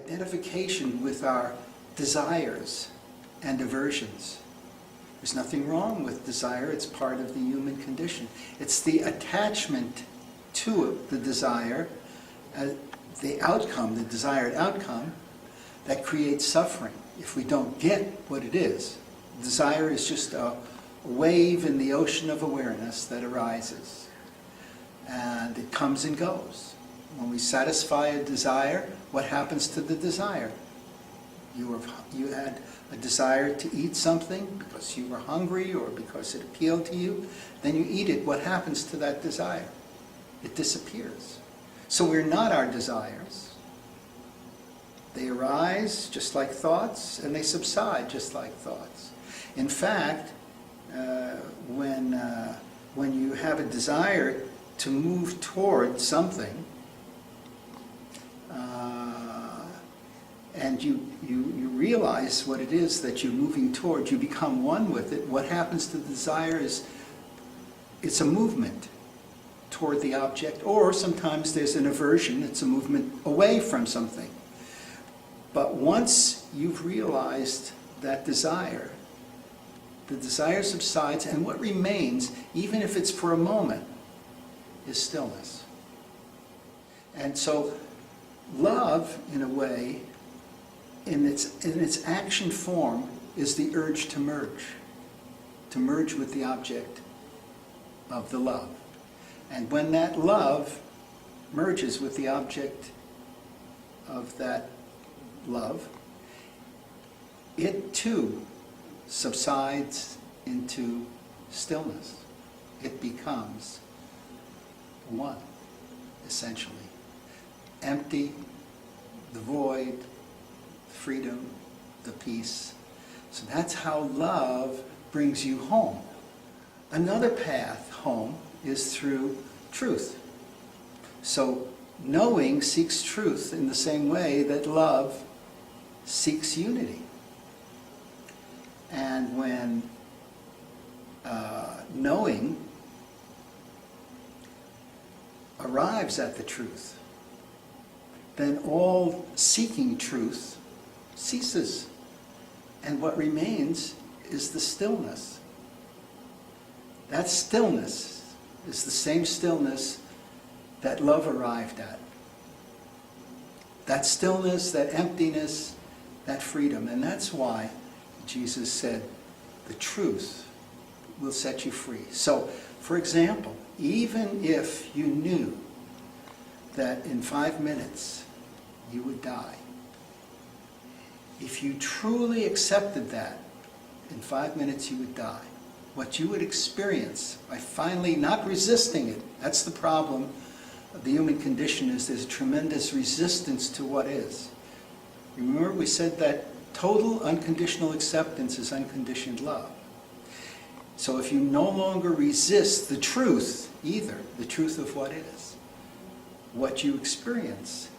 identification with our desires and aversions. There's nothing wrong with desire. It's part of the human condition. It's the attachment to the desire, the outcome, the desired outcome, that creates suffering if we don't get what it is. Desire is just a wave in the ocean of awareness that arises. And it comes and goes. When we satisfy a desire, what happens to the desire? You had a desire to eat something because you were hungry or because it appealed to you. Then you eat it. What happens to that desire? It disappears. So we're not our desires. They arise just like thoughts, and they subside just like thoughts. In fact, when you have a desire to move toward something, and you realize what it is that you're moving toward, you become one with it, what happens to the desire is it's a movement toward the object, or sometimes there's an aversion, it's a movement away from something. But once you've realized that desire, the desire subsides, and what remains, even if it's for a moment, is stillness. And so love, in a way, in its action form, is the urge to merge with the object of the love. And when that love merges with the object of that love, it too subsides into stillness. It becomes one, essentially. Empty, the void, freedom, the peace. So that's how love brings you home. Another path home is through truth. So knowing seeks truth in the same way that love seeks unity. And when knowing arrives at the truth, then all seeking truth ceases. And what remains is the stillness. That stillness is the same stillness that love arrived at. That stillness, that emptiness, that freedom. And that's why Jesus said, the truth will set you free. So, for example, even if you knew that in 5 minutes you would die, if you truly accepted that in 5 minutes you would die, what you would experience by finally not resisting it, that's the problem of the human condition, is there's tremendous resistance to what is. Remember we said that total unconditional acceptance is unconditioned love. So if you no longer resist the truth either, the truth of what is, what you experience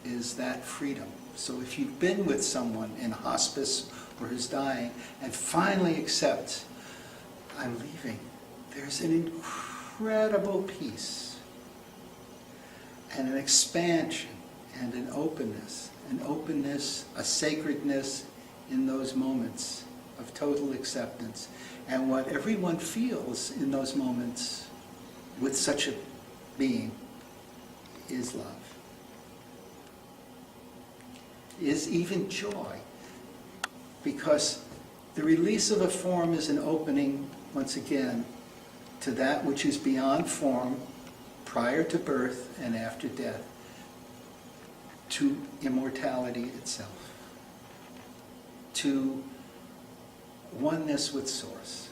is that freedom. So if you've been with someone in hospice or who's dying and finally accepts, I'm leaving, there's an incredible peace and an expansion and an openness, a sacredness in those moments of total acceptance. And what everyone feels in those moments with such a being is love, is even joy. Because the release of a form is an opening, once again, to that which is beyond form, prior to birth and after death, to immortality itself, to oneness with Source.